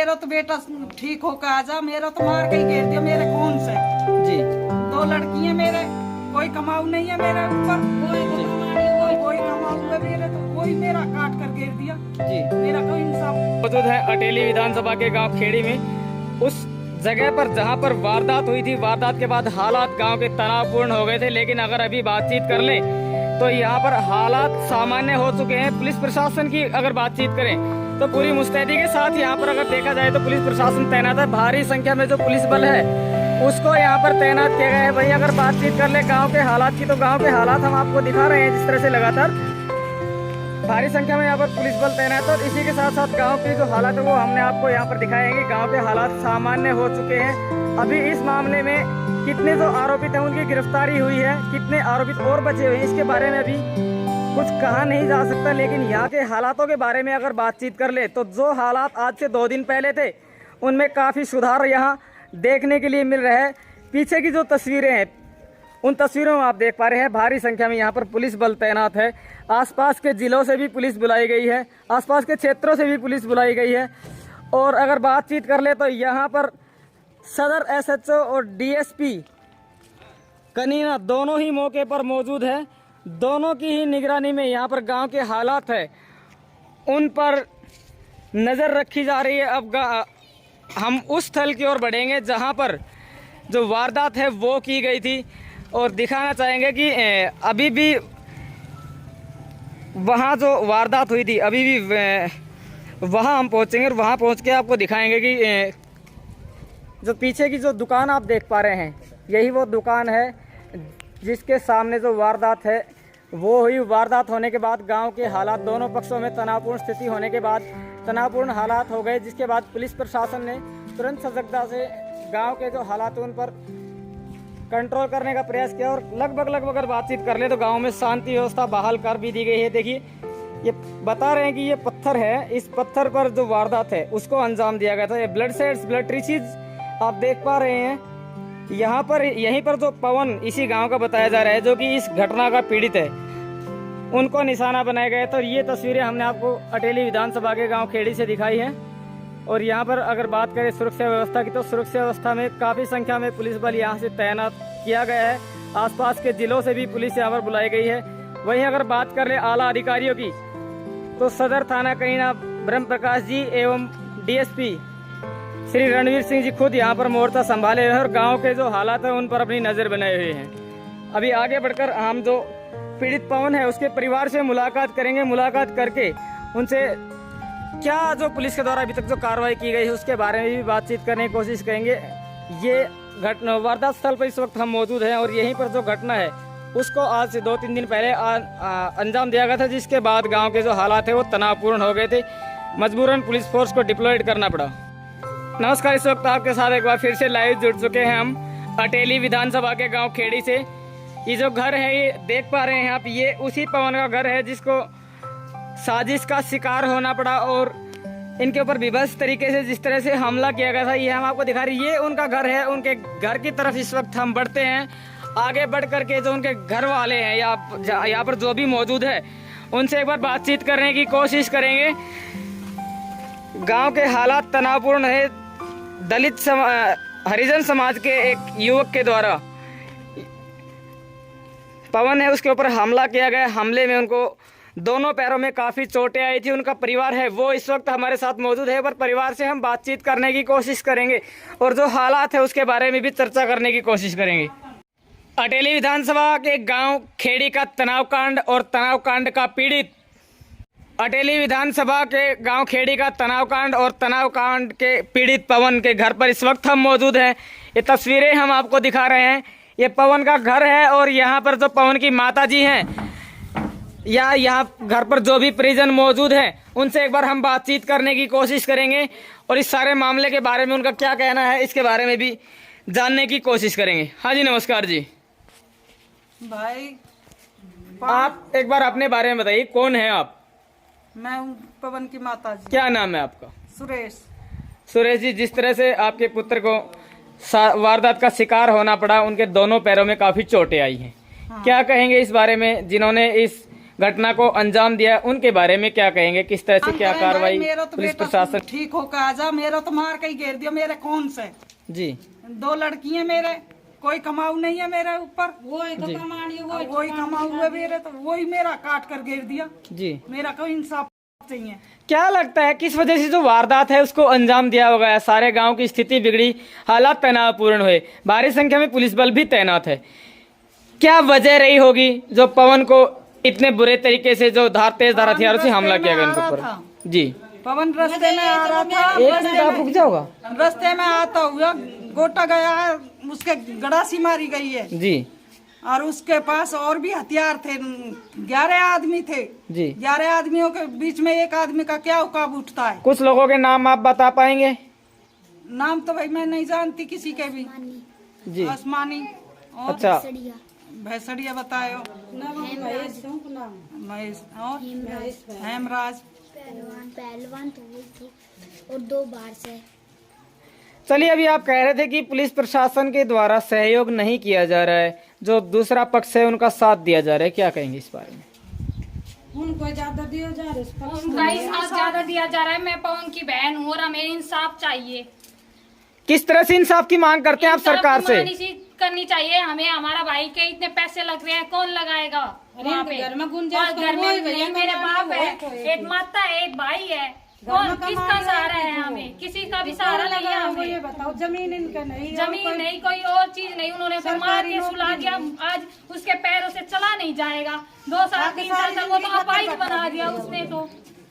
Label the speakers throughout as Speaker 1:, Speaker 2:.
Speaker 1: मेरा तो बेटा ठीक होकर आ जा, मेरा तो मार के ही घेर दिया मेरे खून से
Speaker 2: जी।
Speaker 1: 2 लड़की है मेरे, कोई कमाऊ नहीं है मेरे ऊपर, कोई कमाऊ है मेरे, तो कोई मेरा काट कर घेर दिया
Speaker 2: जी।
Speaker 1: मेरा कोई इंसाफ।
Speaker 2: मौजूद है अटेली विधानसभा के गांव खेड़ी में, उस जगह पर जहां पर वारदात हुई थी। वारदात के बाद हालात गांव के तनावपूर्ण हो गए थे, लेकिन अगर अभी बातचीत कर ले तो यहाँ पर हालात सामान्य हो चुके हैं। पुलिस प्रशासन की अगर बातचीत करें तो पूरी मुस्तैदी के साथ यहाँ पर अगर देखा जाए तो पुलिस प्रशासन तैनात है। भारी संख्या में जो पुलिस बल है उसको यहाँ पर तैनात किया गया है। भाई अगर बातचीत कर ले गांव के हालात की, तो गांव के हालात हम आपको दिखा रहे हैं जिस तरह से लगातार भारी संख्या में यहाँ पर पुलिस बल तैनात है। और इसी के साथ साथ गांव की जो हालात है वो हमने आपको यहाँ पर दिखाएंगे। गांव के हालात सामान्य हो चुके हैं। अभी इस मामले में कितने जो आरोपित हैं उनकी गिरफ्तारी हुई है, कितने आरोपित और बचे हुए हैं, इसके बारे में अभी कुछ कहा नहीं जा सकता। लेकिन यहाँ के हालातों के बारे में अगर बातचीत कर ले तो जो हालात आज से 2 दिन पहले थे उनमें काफ़ी सुधार यहाँ देखने के लिए मिल रहा है। पीछे की जो तस्वीरें हैं उन तस्वीरों में आप देख पा रहे हैं भारी संख्या में यहाँ पर पुलिस बल तैनात है। आसपास के जिलों से भी पुलिस बुलाई गई है, आसपास के क्षेत्रों से भी पुलिस बुलाई गई है। और अगर बातचीत कर ले तो यहाँ पर सदर एसएचओ और डीएसपी कनीना दोनों ही मौके पर मौजूद है। दोनों की ही निगरानी में यहाँ पर गांव के हालात है उन पर नज़र रखी जा रही है। अब हम उस स्थल की ओर बढ़ेंगे जहाँ पर जो वारदात है वो की गई थी, और दिखाना चाहेंगे कि अभी भी वहाँ जो वारदात हुई थी अभी भी वहाँ हम पहुँचेंगे। और वहाँ पहुँच के आपको दिखाएंगे कि जो पीछे की जो दुकान आप देख पा रहे हैं यही वो दुकान है जिसके सामने जो वारदात है वो हुई। वारदात होने के बाद गांव के हालात, दोनों पक्षों में तनावपूर्ण स्थिति होने के बाद तनावपूर्ण हालात हो गए, जिसके बाद पुलिस प्रशासन ने तुरंत सजगता से गांव के जो हालात उन पर कंट्रोल करने का प्रयास किया। और लगभग अगर बातचीत कर ले तो गाँव में शांति व्यवस्था बहाल कर भी दी गई है। देखिए ये बता रहे हैं कि ये पत्थर है, इस पत्थर पर जो वारदात है उसको अंजाम दिया गया था। ये ब्लड सेल्स, ब्लड टिश्यूज आप देख पा रहे हैं। यहाँ पर यहीं पर जो पवन इसी गांव का बताया जा रहा है जो कि इस घटना का पीड़ित है, उनको निशाना बनाया गया। तो ये तस्वीरें हमने आपको अटेली विधानसभा के गांव खेड़ी से दिखाई हैं। और यहाँ पर अगर बात करें सुरक्षा व्यवस्था की, तो सुरक्षा व्यवस्था में काफ़ी संख्या में पुलिस बल यहाँ से तैनात किया गया है। आसपास के जिलों से भी पुलिस यहाँ पर बुलाई गई है। वहीं अगर बात कर ले आला अधिकारियों की, तो सदर थाना कनीना ब्रह्म प्रकाश जी एवं डीएसपी श्री रणवीर सिंह जी खुद यहाँ पर मोर्चा संभाले हुए हैं और गांव के जो हालात हैं उन पर अपनी नज़र बनाए हुए हैं। अभी आगे बढ़कर हम जो पीड़ित पवन है उसके परिवार से मुलाकात करेंगे। मुलाकात करके उनसे क्या जो पुलिस के द्वारा अभी तक जो कार्रवाई की गई है उसके बारे में भी बातचीत करने की कोशिश करेंगे। ये घटना वारदात स्थल पर इस वक्त हम मौजूद हैं और यहीं पर जो घटना है उसको आज से 2-3 दिन पहले अंजाम दिया गया था, जिसके बाद गाँव के जो हालात है वो तनावपूर्ण हो गए थे। मजबूरन पुलिस फोर्स को डिप्लॉयड करना पड़ा। नमस्कार, इस वक्त आपके साथ एक बार फिर से लाइव जुड़ चुके हैं हम अटेली विधानसभा के गांव खेड़ी से। ये जो घर है ये देख पा रहे हैं आप, ये उसी पवन का घर है जिसको साजिश का शिकार होना पड़ा और इनके ऊपर विभत्स तरीके से जिस तरह से हमला किया गया था, ये हम आपको दिखा रहे हैं। ये उनका घर है। उनके घर की तरफ इस वक्त हम बढ़ते हैं। आगे बढ़ करके जो उनके घर वाले हैं या यहाँ पर जो भी मौजूद है उनसे एक बार बातचीत करने की कोशिश करेंगे। गांव के हालात तनावपूर्ण है। दलित हरिजन समाज के एक युवक के द्वारा पवन है उसके ऊपर हमला किया गया। हमले में उनको दोनों पैरों में काफ़ी चोटें आई थी। उनका परिवार है वो इस वक्त हमारे साथ मौजूद है, पर परिवार से हम बातचीत करने की कोशिश करेंगे और जो हालात है उसके बारे में भी चर्चा करने की कोशिश करेंगे। अटेली विधानसभा के गांव खेड़ी का तनाव कांड और तनाव कांड का पीड़ित, अटेली विधानसभा के गांव खेड़ी का तनाव कांड और तनाव कांड के पीड़ित पवन के घर पर इस वक्त हम मौजूद हैं। ये तस्वीरें हम आपको दिखा रहे हैं। ये पवन का घर है और यहाँ पर जो पवन की माता जी हैं या यहाँ घर पर जो भी परिजन मौजूद हैं उनसे एक बार हम बातचीत करने की कोशिश करेंगे और इस सारे मामले के बारे में उनका क्या कहना है इसके बारे में भी जानने की कोशिश करेंगे। हाँ जी, नमस्कार जी।
Speaker 1: भाई
Speaker 2: आप एक बार अपने बारे में बताइए, कौन है आप?
Speaker 1: मैं हूँ पवन की माता जी।
Speaker 2: क्या नाम है आपका?
Speaker 1: सुरेश।
Speaker 2: सुरेश जी, जिस तरह से आपके पुत्र को वारदात का शिकार होना पड़ा, उनके दोनों पैरों में काफी चोटें आई हैं। हाँ। क्या कहेंगे इस बारे में, जिन्होंने इस घटना को अंजाम दिया, उनके बारे में क्या कहेंगे? किस तरह से क्या कार्रवाई
Speaker 1: मेरा तो
Speaker 2: पुलिस
Speaker 1: बेटा
Speaker 2: प्रशासन?
Speaker 1: ठीक होकर आ जा, मेरा तो मार के ही घेर दिया। मेरे कौन से
Speaker 2: जी
Speaker 1: 2 लड़की है मेरे, कोई कमाऊ नहीं है मेरे ऊपर।
Speaker 3: वही तो कमानी है,
Speaker 1: वही कमाऊ है मेरे, तो वही मेरा काट कर घेर दिया।
Speaker 2: जी
Speaker 1: मेरा कोई इंसाफ चाहिए।
Speaker 2: क्या लगता है किस वजह से जो वारदात है उसको अंजाम दिया हो गया? सारे गांव की स्थिति बिगड़ी, हालात तनावपूर्ण हुए, भारी संख्या में पुलिस बल भी तैनात है। क्या वजह रही होगी जो पवन को इतने बुरे तरीके से जो तेज धार हथियारों से हमला किया गया उनके ऊपर? जी
Speaker 1: पवन रास्ते में आ रहा था,
Speaker 2: एक मिनट आप रुक जाओगा।
Speaker 1: रास्ते में आता हुआ गोटा गया है, उसके गड़ासी मारी गई है
Speaker 2: जी
Speaker 1: और उसके पास और भी हथियार थे। 11 आदमी थे
Speaker 2: जी
Speaker 1: 11 आदमियों के बीच में एक आदमी का क्या औकात उठता है?
Speaker 2: कुछ लोगों के नाम आप बता पाएंगे?
Speaker 1: नाम तो भाई मैं नहीं जानती किसी के भी।
Speaker 2: जी
Speaker 1: आसमानी और
Speaker 2: अच्छा
Speaker 1: भैंसड़िया बतायो, महेश और हेमराज।
Speaker 4: पहलवान तो वो थे और 2 बार से।
Speaker 2: चलिए, अभी आप कह रहे थे कि पुलिस प्रशासन के द्वारा सहयोग नहीं किया जा रहा है, जो दूसरा पक्ष है उनका साथ दिया जा रहा है, क्या कहेंगे इस बारे में?
Speaker 3: उनको ज्यादा दिया जा रहा है,
Speaker 5: उनका ही साथ ज्यादा दिया जा रहा है। मैं पवन की बहन हूँ और हमें इंसाफ चाहिए।
Speaker 2: किस तरह से इंसाफ की मांग करते हैं आप सरकार से?
Speaker 5: करनी चाहिए हमें। हमारा भाई के इतने पैसे लग रहे हैं, कौन लगाएगा वहाँ पे?
Speaker 3: घर में गुंजाइश
Speaker 5: और घर में नहीं, मेरे बाप है, एक माता है, एक भाई है, कौन किसका सहारा है? हमें किसी का भी सहारा नहीं है।
Speaker 3: ये
Speaker 5: हमें
Speaker 3: बताओ, जमीन इनका नहीं,
Speaker 5: जमीन नहीं, कोई और चीज नहीं। उन्होंने तो मार के सुला दिया, आज उसके पैरों से चला नहीं जाएगा। 2 साल 3 साल तक वो तो अपाहिज बना दिया उसने, तो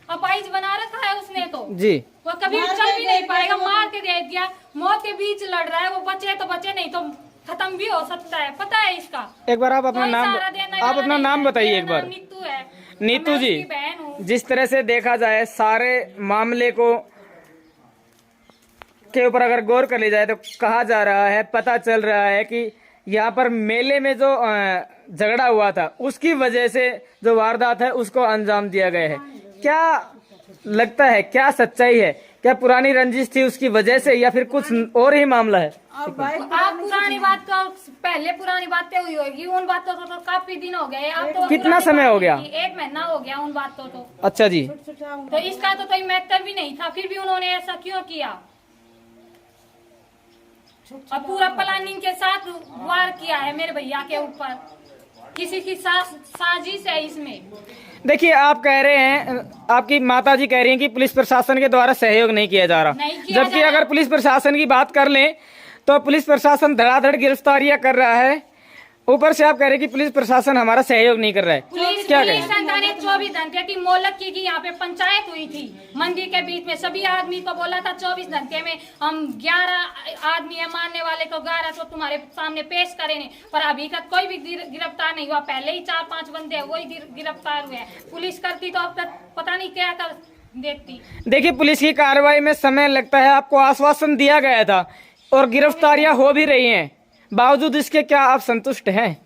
Speaker 5: अपाहिज बना रखा है उसने तो।
Speaker 2: जी
Speaker 5: वो कभी चल भी नहीं पाएगा, मार के दे दिया। मौत के बीच लड़ रहा है वो, बचे तो बचे, नहीं तो खत्म भी हो सकता है, पता है इसका।
Speaker 2: एक बार आप अपना
Speaker 5: कोई
Speaker 2: नाम
Speaker 5: सहारा देने
Speaker 2: आप
Speaker 5: वाला
Speaker 2: अपना
Speaker 5: नहीं
Speaker 2: नाम
Speaker 5: है।
Speaker 2: बताइए
Speaker 5: मेरा
Speaker 2: एक बार।
Speaker 5: नाम नीतू है।
Speaker 2: नीतू
Speaker 5: मैं
Speaker 2: जी,
Speaker 5: उसकी बहन हूँ।
Speaker 2: जिस तरह से देखा जाए सारे मामले को के ऊपर अगर गौर कर लिया जाए तो कहा जा रहा है, पता चल रहा है कि यहाँ पर मेले में जो झगड़ा हुआ था उसकी वजह से जो वारदात है उसको अंजाम दिया गया है। क्या लगता है, क्या सच्चाई है? क्या पुरानी रंजिश थी उसकी वजह से, या फिर कुछ और ही मामला है?
Speaker 5: आप पुरानी बात का पहले पुरानी बातें हुई होगी, उन बातों को तो काफी दिन हो गए। अब तो
Speaker 2: कितना समय हो गया?
Speaker 5: 1 महीना हो गया उन बातों तो।
Speaker 2: अच्छा जी,
Speaker 5: तो इसका तो कोई महत्व भी नहीं था, फिर भी उन्होंने ऐसा क्यों किया? और पूरा प्लानिंग के साथ वार किया है मेरे भैया के ऊपर। किसी की साजिश है इसमें।
Speaker 2: देखिए, आप कह रहे हैं, आपकी माता जी कह रही हैं कि पुलिस प्रशासन के द्वारा सहयोग नहीं किया जा रहा, जबकि अगर पुलिस प्रशासन की बात कर लें तो पुलिस प्रशासन धड़ाधड़ गिरफ्तारियां कर रहा है। ऊपर से आप कह रहे हैं कि पुलिस प्रशासन हमारा सहयोग नहीं कर रहा है, क्या कहें?
Speaker 5: सरकार ने 24 घंटे की मोहलत की यहाँ पे पंचायत हुई थी मंदिर के बीच में। सभी आदमी को बोला था 24 घंटे में हम 11 आदमी है मारने वाले को 11 तो तुम्हारे सामने पेश करेंगे, पर अभी तक कोई भी गिरफ्तार नहीं हुआ। पहले ही 4-5 बंदे हैं वही गिरफ्तार हुए हैं। पुलिस करती तो अब तक पता नहीं क्या कर देखती।
Speaker 2: देखिए, पुलिस की कार्रवाई में समय लगता है, आपको आश्वासन दिया गया था और गिरफ्तारियां हो भी रही हैं, बावजूद इसके क्या आप संतुष्ट हैं?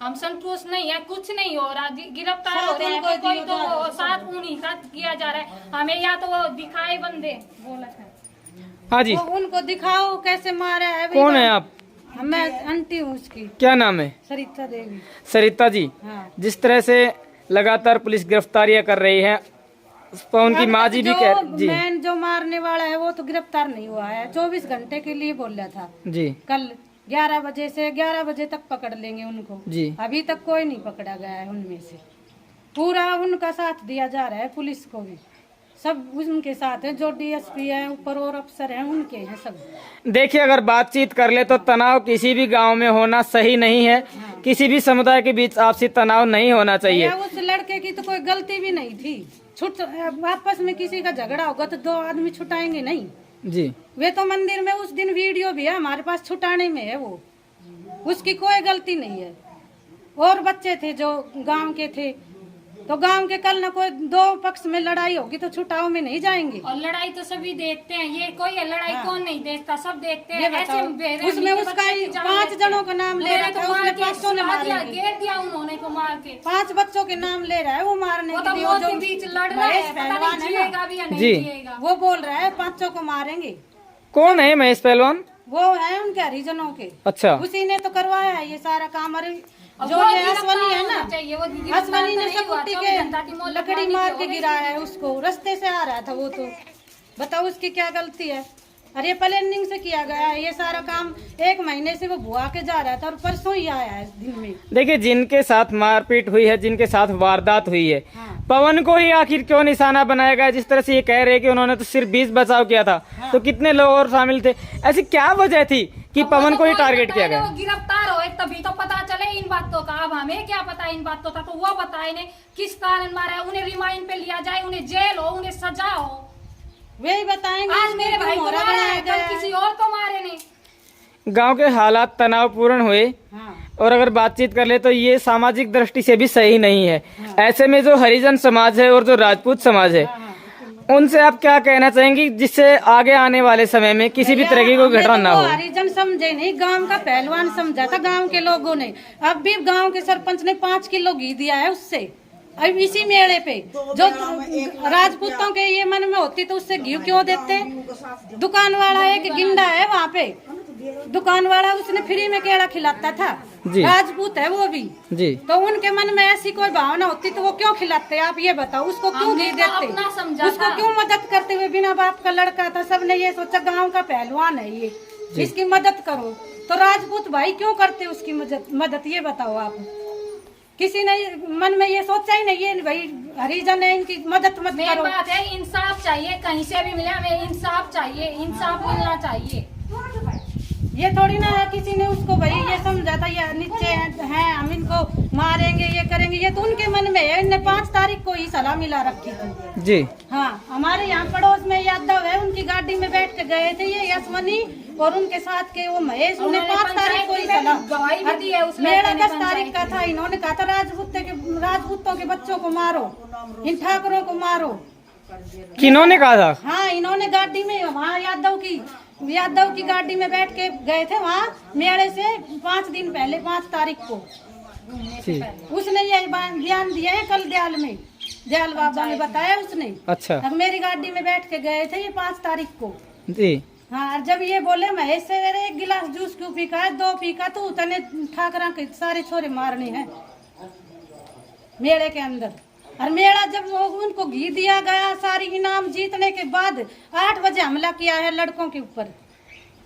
Speaker 5: हम संतुष्ट नहीं है, कुछ नहीं हो रहा। गिरफ्तार हो रहे हैं, कोई तो साथ उन्हीं का किया जा रहा है। हमें या तो वो दिखाए बंदे बोला था।
Speaker 2: हाँ जी,
Speaker 3: उनको दिखाओ कैसे मारा है।
Speaker 2: कौन है आप?
Speaker 3: मैं आंटी हूँ उसकी।
Speaker 2: क्या नाम है?
Speaker 3: सरिता देवी।
Speaker 2: सरिता जी,
Speaker 3: हाँ।
Speaker 2: जिस तरह से लगातार पुलिस गिरफ्तारियां कर रही है, उनकी माँ जी भी कह जी
Speaker 3: मैन जो मारने वाला है वो तो गिरफ्तार नहीं हुआ है। 24 घंटे के लिए बोला था
Speaker 2: जी,
Speaker 3: कल 11 बजे से 11 बजे तक पकड़ लेंगे उनको
Speaker 2: जी।
Speaker 3: अभी तक कोई नहीं पकड़ा गया है उनमें से। पूरा उनका साथ दिया जा रहा है, पुलिस को भी सब उनके साथ है। जो डीएसपी है ऊपर और अफसर हैं उनके हैं सब।
Speaker 2: देखिए, अगर बातचीत कर ले तो तनाव किसी भी गांव में होना सही नहीं है।
Speaker 3: हाँ।
Speaker 2: किसी भी समुदाय के बीच आपसी तनाव नहीं होना चाहिए।
Speaker 3: उस लड़के की तो कोई गलती भी नहीं थी। आपस में किसी का झगड़ा होगा तो 2 आदमी छुटाएंगे नहीं
Speaker 2: जी।
Speaker 3: वे तो मंदिर में उस दिन वीडियो भी है हमारे पास, छुटाने में है वो, उसकी कोई गलती नहीं है। और बच्चे थे जो गांव के थे, तो गांव के कल न कोई 2 पक्ष में लड़ाई होगी तो छुटाव में नहीं जाएंगे।
Speaker 5: और लड़ाई तो सभी देखते हैं, ये कोई है लड़ाई कौन नहीं देखता, सब देखते हैं।
Speaker 3: उसमें उसका 5 जनों का नाम ले रहा था, उसने 500 ने मार
Speaker 5: दिया उन्होंने को मार के।
Speaker 3: 5 बच्चों के नाम ले रहा है वो मारने
Speaker 5: वो
Speaker 3: के
Speaker 5: तो
Speaker 3: लिए।
Speaker 5: मौत के बीच लड़ रहा है, पता नहीं जिएगा भी या नहीं जिएगा।
Speaker 3: वो बोल रहा है 500 को मारेंगे।
Speaker 2: कौन है महेश पहलवान?
Speaker 3: वो है उनके हरिजनों के।
Speaker 2: अच्छा,
Speaker 3: उसी ने तो करवाया है ये सारा काम। अरे
Speaker 5: और
Speaker 3: जो
Speaker 5: वो
Speaker 3: ये
Speaker 5: गिरफ्तार
Speaker 3: अश्वनी है
Speaker 5: होना
Speaker 3: ना,
Speaker 5: चाहिए, वो गिरफ्तार
Speaker 3: अश्वनी
Speaker 5: तो
Speaker 3: ने
Speaker 5: नहीं हुआ,
Speaker 3: सकुटी
Speaker 5: 24 घंटा की
Speaker 3: के
Speaker 5: मोहलत
Speaker 3: लकड़ी
Speaker 5: मांगी
Speaker 3: मार
Speaker 5: थी,
Speaker 3: के
Speaker 5: हो गई
Speaker 3: गिराया है
Speaker 5: नहीं।
Speaker 3: उसको, रास्ते से आ रहा था वो, तो बताओ उसकी क्या गलती है। और ये प्लानिंग से किया गया है ये सारा काम, 1 महीने से वो भुआ के जा रहा था और परसों ही आया है दिन में।
Speaker 2: देखिए, जिनके साथ मारपीट हुई है, जिनके साथ वारदात हुई है,
Speaker 3: हाँ।
Speaker 2: पवन को ही आखिर क्यों निशाना बनाया गया? जिस तरह से ये कह रहे हैं कि उन्होंने तो सिर्फ 20 बचाव किया था,
Speaker 3: हाँ।
Speaker 2: तो कितने लोग और शामिल थे? ऐसी क्या वजह थी कि
Speaker 5: अब
Speaker 2: पवन
Speaker 5: वो
Speaker 2: को ही
Speaker 5: तो
Speaker 2: टारगेट किया
Speaker 5: बताए ना,
Speaker 2: गया?
Speaker 5: वो गिरफ्तार हो तभी तो पता चले इन बातों का। अब हमें क्या पता इन बातों का, तो वो बताए ने किस कारण मारा है। उन्हें रिमांड पे लिया जाए, उन्हें जेल हो, उन्हें सजा हो।
Speaker 3: वही बताएंगे।
Speaker 5: आज मेरे भाई को
Speaker 3: मोहरा
Speaker 5: मारा
Speaker 3: बनाया
Speaker 5: है,
Speaker 3: गया
Speaker 5: कल
Speaker 3: है।
Speaker 5: किसी और को मारे ने।
Speaker 2: गांव के हालात तनावपूर्ण हुए,
Speaker 3: हाँ।
Speaker 2: और अगर बातचीत कर ले तो ये सामाजिक दृष्टि से भी सही नहीं है। ऐसे में जो हरिजन समाज है और जो राजपूत समाज है, उनसे आप क्या कहना चाहेंगी जिससे आगे आने वाले समय में किसी भी तरह की कोई
Speaker 3: हमने
Speaker 2: घटना
Speaker 3: तो
Speaker 2: ना
Speaker 3: वो
Speaker 2: हो?
Speaker 3: हरिजन समझे नहीं, गांव का पहलवान समझा था गांव के लोगों ने। अब भी गांव के सरपंच ने 5 किलो घी दिया है उससे, अब इसी मेले पे। जो राजपूतों के ये मन में होती तो उससे घी क्यों देते? दुकान वाला एक गिंडा है वहाँ पे, दुकान वाला उसने फ्री में केला खिलाता था,
Speaker 2: जी।
Speaker 3: राजपूत है वो भी।
Speaker 2: जी।
Speaker 3: तो उनके मन में ऐसी कोई भावना होती तो वो क्यों खिलाते? आप ये बताओ, उसको क्यों
Speaker 5: हमने
Speaker 3: घी
Speaker 5: तो
Speaker 3: देते?
Speaker 5: अपना समझा
Speaker 3: उसको
Speaker 5: था।
Speaker 3: क्यों मदद करते हुए? बिना बाप का लड़का था, सबने ये सोचा गांव का पहलवान है ये, इसकी मदद करो। तो राजपूत भाई क्यों करते उसकी मदद ये बताओ आप। किसी ने मन में ये सोचा ही नहीं है भाई हरिजन है, इनकी मदद मत
Speaker 5: मेन
Speaker 3: करो।
Speaker 5: बात है इंसाफ चाहिए, कहीं से भी मिले हमें इंसाफ चाहिए, इंसाफ मिलना चाहिए।
Speaker 3: ये थोड़ी ना है किसी ने उसको भाई ये समझा था ये नीचे हैं हम इनको मारेंगे ये करेंगे, ये तो उनके मन में है। इन्हें 5 तारीख को ही सलाह मिला रखी थी।
Speaker 2: जी।
Speaker 3: हाँ, हमारे यहाँ पड़ोस में यादव है, उनकी गाड़ी में बैठ के गए थे ये यशवनी और उनके साथ के वो महेश, उन्हें 5 तारीख को ही सलाह।
Speaker 5: गवाही भी दी है उस
Speaker 3: मेरा
Speaker 5: लड़के ने
Speaker 3: 10 तारीख का था। इन्होंने कहा था राजपूतों के बच्चों को मारो, इन ठाकरों को मारो।
Speaker 2: किन्होंने कहा था?
Speaker 3: हाँ, इन्होंने गाड़ी में वहाँ यादव की गाड़ी में बैठ के गए थे वहाँ मेले से 5 दिन पहले, 5 तारीख को।
Speaker 2: जी।
Speaker 3: उसने ये बयान दिया है कल दयाल बाबा ने बताया उसने।
Speaker 2: अच्छा।
Speaker 3: अब मेरी गाड़ी में बैठ के गए थे ये 5 तारीख को।
Speaker 2: जी।
Speaker 3: हाँ, और जब ये बोले महेश से अरे 1 गिलास जूस क्यों पीका है, 2 पीका तो उतने ठाकरा के सारे छोरे मारने हैं मेले के अंदर। और मेला जब वो उनको घी दिया गया, सारी इनाम जीतने के बाद 8 बजे हमला किया है लड़कों के ऊपर।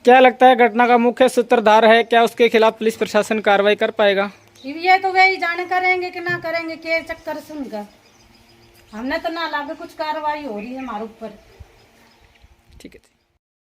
Speaker 2: क्या लगता है घटना का मुख्य सूत्रधार है? क्या उसके खिलाफ पुलिस प्रशासन कार्रवाई कर पाएगा?
Speaker 3: ये तो वही जाने करेंगे कि ना करेंगे, के चक्कर सुनकर हमने तो ना लागे कुछ कार्रवाई हो रही है हमारे ऊपर।
Speaker 2: ठीक है।